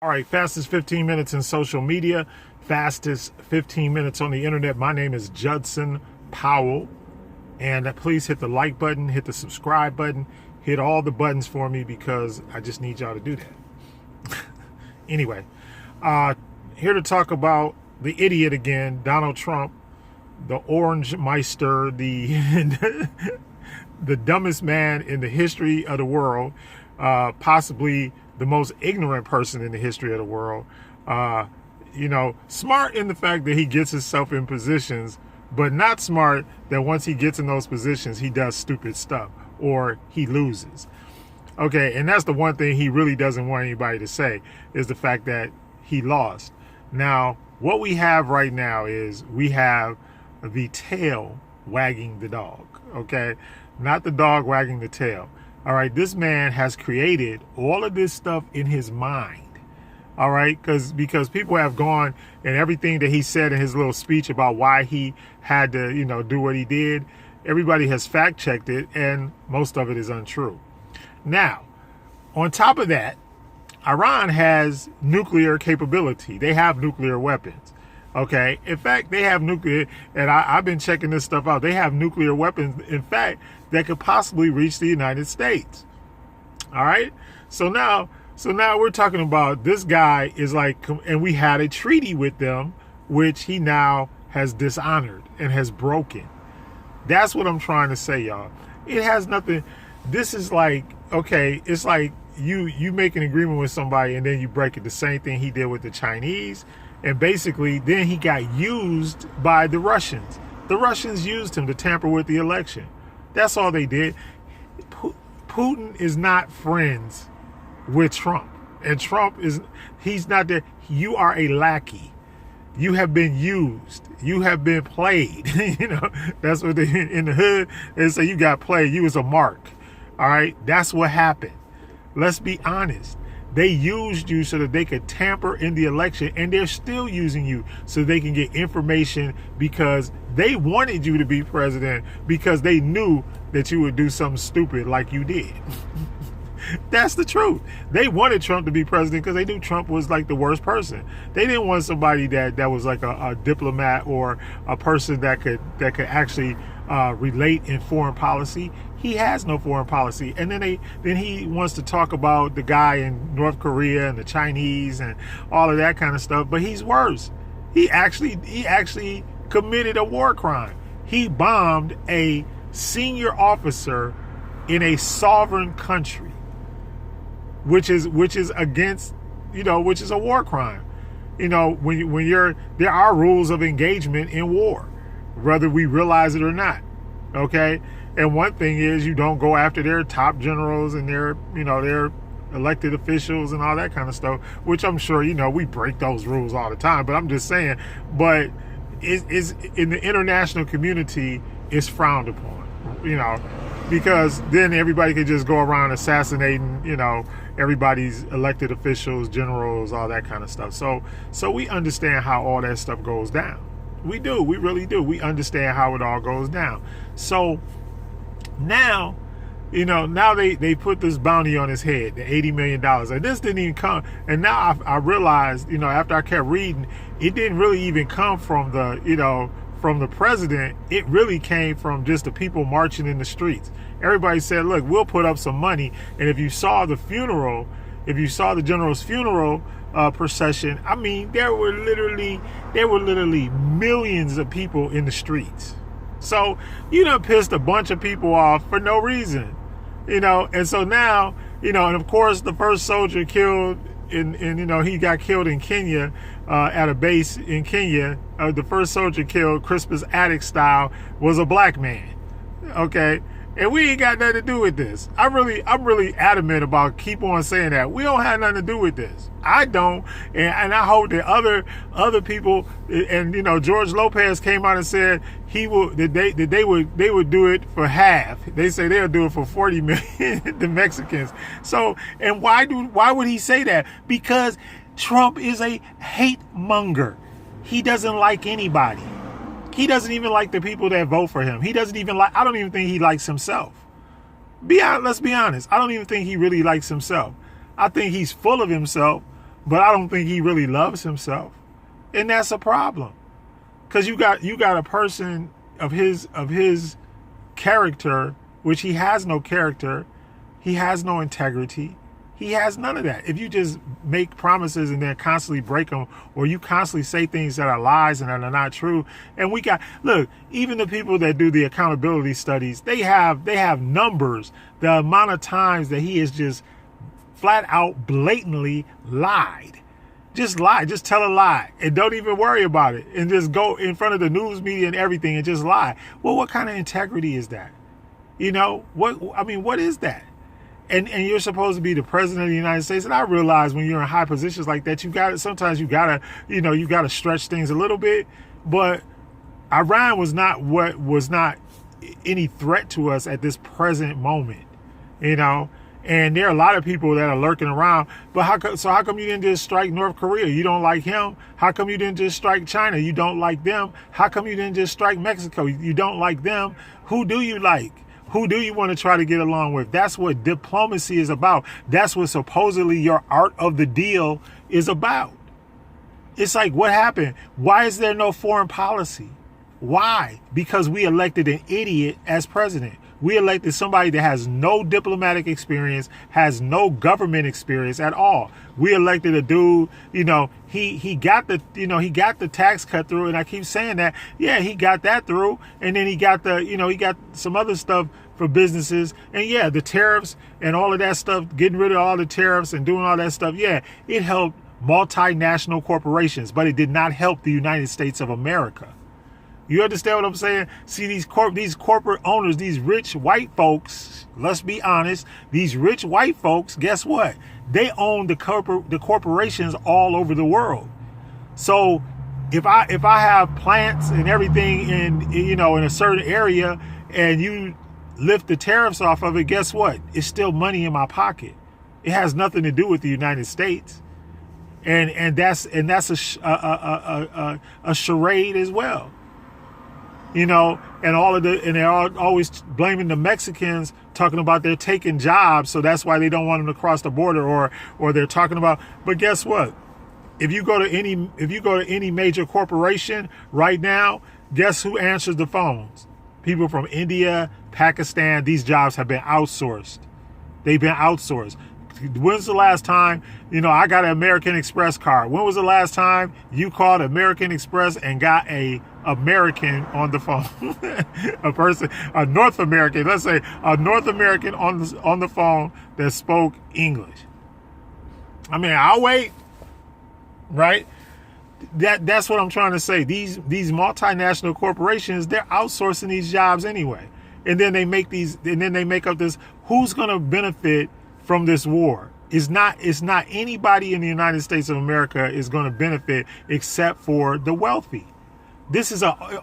All right, fastest 15 minutes in social media, fastest 15 minutes on the internet. My name is Judson Powell. And please hit the like button, hit the subscribe button, hit all the buttons for me because I just need y'all to do that. Anyway, here to talk about the idiot again, Donald Trump, the Orange Meister, the the dumbest man in the history of the world, possibly the most ignorant person in the history of the world. Smart in the fact that he gets himself in positions, but not smart that once he gets in those positions, he does stupid stuff or he loses. Okay, and that's the one thing he really doesn't want anybody to say is the fact that he lost. Now, what we have right now is we have the tail wagging the dog, okay? Not the dog wagging the tail. All right, this man has created all of this stuff in his mind. All right, because people have gone and everything that he said in his little speech about why he had to, do what he did, everybody has fact checked it, and most of it is untrue. Now, on top of that, Iran has nuclear capability. They have nuclear weapons. Okay, in fact, they have nuclear, and I've been checking this stuff out. They have nuclear weapons, in fact, that could possibly reach the United States. All right, so now we're talking about this guy is like, and we had a treaty with them, which he now has dishonored and has broken. That's what I'm trying to say, y'all. It has nothing. This is like, okay, it's like you make an agreement with somebody and then you break it. The same thing he did with the Chinese. And basically, then he got used by the Russians. The Russians used him to tamper with the election. That's all they did. Putin is not friends with Trump. And Trump he's not there. You are a lackey. You have been used. You have been played. That's what in the hood, they say you got played. You was a mark. All right. That's what happened. Let's be honest. They used you so that they could tamper in the election, and they're still using you so they can get information because they wanted you to be president because they knew that you would do something stupid like you did. That's the truth. They wanted Trump to be president because they knew Trump was like the worst person. They didn't want somebody that was like a diplomat or a person that could actually relate in foreign policy. He has no foreign policy. And then he wants to talk about the guy in North Korea and the Chinese and all of that kind of stuff. But he's worse. He actually committed a war crime. He bombed a senior officer in a sovereign country, which is against, which is a war crime. There are rules of engagement in war, whether we realize it or not. Okay. And one thing is you don't go after their top generals and their elected officials and all that kind of stuff, which I'm sure, we break those rules all the time. But I'm just saying, but is in the international community, it's frowned upon, because then everybody could just go around assassinating, everybody's elected officials, generals, all that kind of stuff. So we understand how all that stuff goes down. We do. We really do. We understand how it all goes down. So now, now they put this bounty on his head, the $80 million. And this didn't even come. And now I realized, after I kept reading, it didn't really even come from from the president. It really came from just the people marching in the streets. Everybody said, look, we'll put up some money. And if you saw the funeral, if you saw the general's funeral procession, I mean, there were literally millions of people in the streets. So you done pissed a bunch of people off for no reason, and so now, and of course the first soldier killed he got killed in Kenya, at a base in Kenya. The first soldier killed Crispus Attucks style was a black man. Okay. And we ain't got nothing to do with this. I'm really adamant about keep on saying that. We don't have nothing to do with this. I don't. And I hope that other people, and George Lopez came out and said they would do it for half. They say they'll do it for 40 million, the Mexicans. So, and why would he say that? Because Trump is a hate monger. He doesn't like anybody. He doesn't even like the people that vote for him. I don't even think he likes himself. Let's be honest. I don't even think he really likes himself. I think he's full of himself, but I don't think he really loves himself. And that's a problem. Because you got a person of his character, which he has no character, he has no integrity, he has none of that. If you just make promises and then constantly break them, or you constantly say things that are lies and that are not true, and look, even the people that do the accountability studies, they have numbers, the amount of times that he has just flat out blatantly lied. Just lie, just tell a lie and don't even worry about it and just go in front of the news media and everything and just lie. Well, what kind of integrity is that? What is that? And you're supposed to be the president of the United States. And I realize when you're in high positions like that, sometimes you gotta stretch things a little bit. But Iran was not any threat to us at this present moment, And there are a lot of people that are lurking around. But how come you didn't just strike North Korea? You don't like him? How come you didn't just strike China? You don't like them? How come you didn't just strike Mexico? You don't like them? Who do you like? Who do you want to try to get along with? That's what diplomacy is about. That's what supposedly your art of the deal is about. It's like, what happened? Why is there no foreign policy? Why? Because we elected an idiot as president. We elected somebody that has no diplomatic experience, has no government experience at all. We elected a dude, he got the tax cut through, and I keep saying that. Yeah, he got that through, and then he got he got some other stuff for businesses, and yeah, the tariffs and all of that stuff, getting rid of all the tariffs and doing all that stuff. Yeah, it helped multinational corporations, but it did not help the United States of America. You understand what I'm saying? See, these corporate owners, these rich white folks, let's be honest, these rich white folks, guess what? They own the corporations all over the world. So if I have plants and everything in a certain area and you lift the tariffs off of it, guess what? It's still money in my pocket. It has nothing to do with the United States. And that's a charade as well. And they're always blaming the Mexicans, talking about they're taking jobs, so that's why they don't want them to cross the border, or they're talking about. But guess what? If you go to any major corporation right now, guess who answers the phones? People from India, Pakistan. These jobs have been outsourced. They've been outsourced. When's the last time, I got an American Express card? When was the last time you called American Express and got a American on the phone? a North American, let's say a North American on the phone that spoke English. I'll wait, right? That's what I'm trying to say. These multinational corporations, they're outsourcing these jobs anyway. And then they make up this, who's going to benefit from this war? It's not anybody in the United States of America is going to benefit except for the wealthy.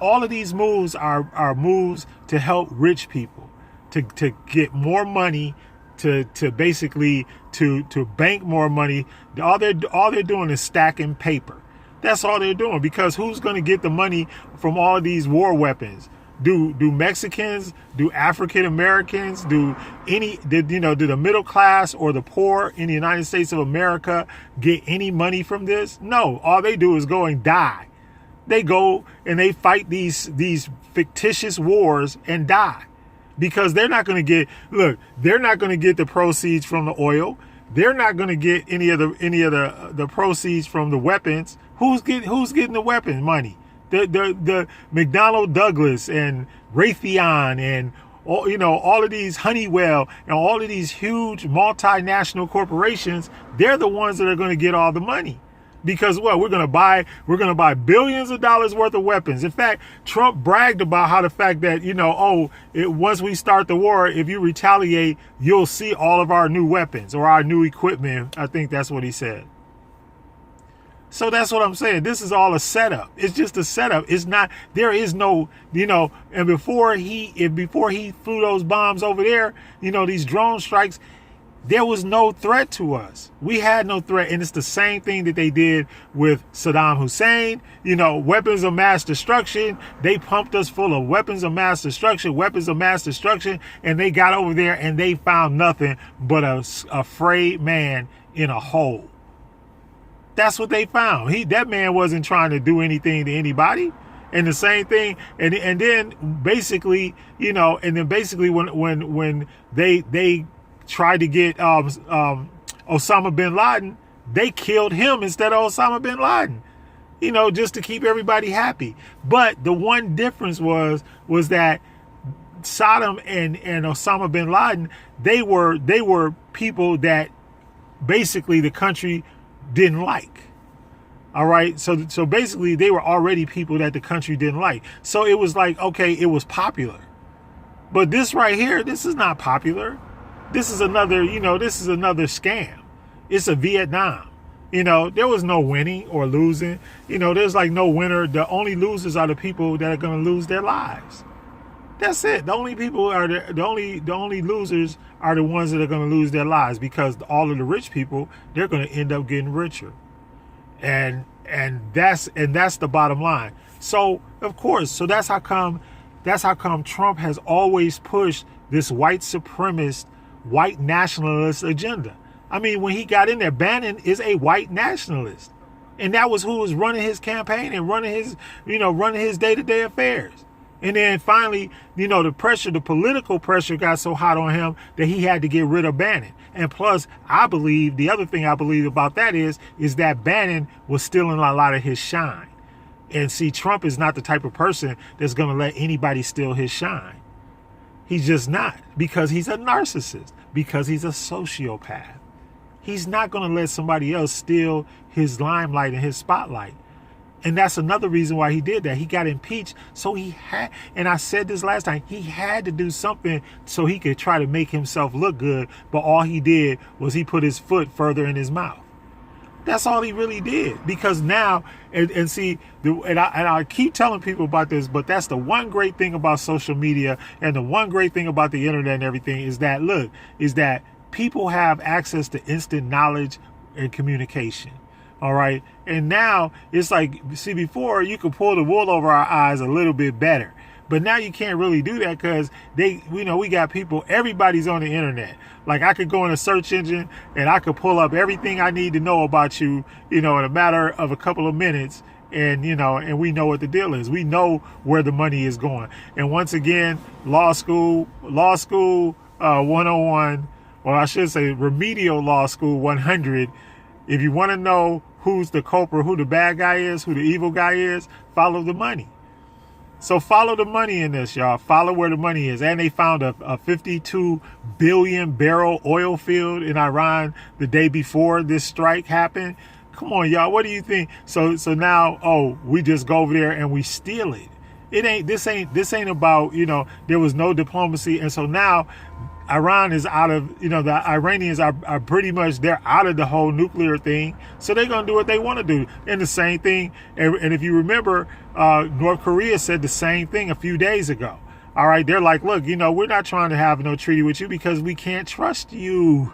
All of these moves are moves to help rich people, to get more money, to basically to bank more money. All they're doing is stacking paper. That's all they're doing, because who's going to get the money from all of these war weapons? Do Mexicans, do African Americans, do the middle class or the poor in the United States of America get any money from this? No, all they do is go and die. They go and they fight these fictitious wars and die, because they're not going to get the proceeds from the oil. They're not going to get any of the proceeds from the weapons. Who's getting the weapon money? The McDonnell Douglas and Raytheon and all of these Honeywell and all of these huge multinational corporations, they're the ones that are going to get all the money. Because we're going to buy billions of dollars worth of weapons. In fact, Trump bragged about how the fact that, once we start the war, if you retaliate, you'll see all of our new weapons or our new equipment. I think that's what he said. So that's what I'm saying. This is all a setup. It's just a setup. It's not, there is no, and before he flew those bombs over there, these drone strikes, there was no threat to us. We had no threat. And it's the same thing that they did with Saddam Hussein, weapons of mass destruction. They pumped us full of weapons of mass destruction, and they got over there and they found nothing but a afraid man in a hole. That's what they found. That man wasn't trying to do anything to anybody. And the same thing, and then basically, when they tried to get Osama bin Laden, they killed him instead of Osama bin Laden, just to keep everybody happy. But the one difference was that Saddam and Osama bin Laden, they were people that basically the country didn't like. All right. So basically they were already people that the country didn't like. So it was like, okay, it was popular. But this right here, this is not popular. This is another scam. It's a Vietnam. There was no winning or losing. There's like no winner. The only losers are the people that are going to lose their lives. That's it. The only people are the only losers are the ones that are going to lose their lives, because all of the rich people, they're going to end up getting richer. And that's the bottom line. So of course, that's how come Trump has always pushed this white supremacist, white nationalist agenda. I mean, when he got in there, Bannon is a white nationalist, and that was who was running his campaign and running his day-to-day affairs. And then finally, the political pressure got so hot on him that he had to get rid of Bannon. And plus, the other thing I believe about that is that Bannon was stealing a lot of his shine. And see, Trump is not the type of person that's going to let anybody steal his shine. He's just not, because he's a narcissist, because he's a sociopath. He's not going to let somebody else steal his limelight and his spotlight. And that's another reason why he did that. He got impeached. So he had, and I said this last time, he had to do something so he could try to make himself look good. But all he did was he put his foot further in his mouth. That's all he really did. Because now, and I keep telling people about this, but that's the one great thing about social media and the one great thing about the internet and everything is that people have access to instant knowledge and communication. All right. And now it's like, see, before you could pull the wool over our eyes a little bit better. But now you can't really do that because we got people, everybody's on the internet. Like I could go in a search engine and I could pull up everything I need to know about you, in a matter of a couple of minutes. And, and we know what the deal is. We know where the money is going. And once again, law school 101, or I should say remedial law school 100. If you want to know who's the culprit, who the bad guy is, who the evil guy is, follow the money. So follow the money in this, y'all. Follow where the money is. And they found a 52 billion barrel oil field in Iran the day before this strike happened. Come on, y'all. What do you think? So now, we just go over there and we steal it. This ain't about, there was no diplomacy. And so now Iran is out of, the Iranians are pretty much, they're out of the whole nuclear thing. So they're going to do what they want to do. And the same thing. And if you remember, North Korea said the same thing a few days ago. All right. They're like, look, we're not trying to have no treaty with you because we can't trust you.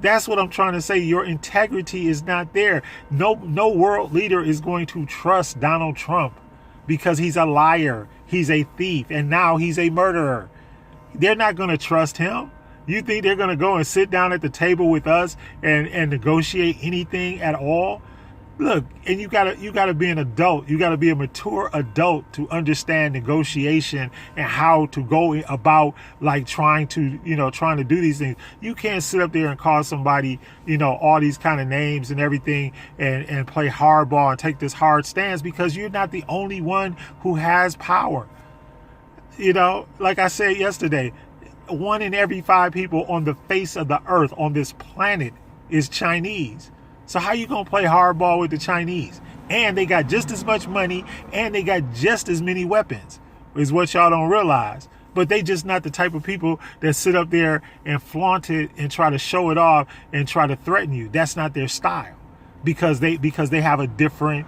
That's what I'm trying to say. Your integrity is not there. No world leader is going to trust Donald Trump because he's a liar. He's a thief. And now he's a murderer. They're not going to trust him. You think they're going to go and sit down at the table with us and negotiate anything at all? Look, and you gotta be an adult. You gotta be a mature adult to understand negotiation and how to go about like trying to do these things. You can't sit up there and call somebody, all these kind of names and everything and play hardball and take this hard stance because you're not the only one who has power. Like I said yesterday, 1 in every 5 people on the face of the earth on this planet is Chinese. So how you going to play hardball with the Chinese? And they got just as much money and they got just as many weapons is what y'all don't realize. But they just not the type of people that sit up there and flaunt it and try to show it off and try to threaten you. That's not their style because they have a different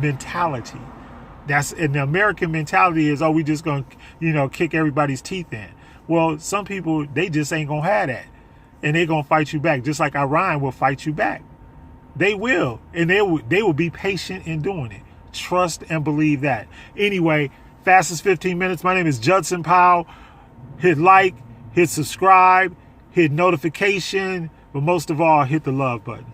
mentality. And the American mentality is, we just going to, kick everybody's teeth in. Well, some people, they just ain't going to have that. And they're going to fight you back, just like Iran will fight you back. They will. And they will be patient in doing it. Trust and believe that. Anyway, fastest 15 minutes. My name is Judson Powell. Hit like, hit subscribe, hit notification, but most of all, hit the love button.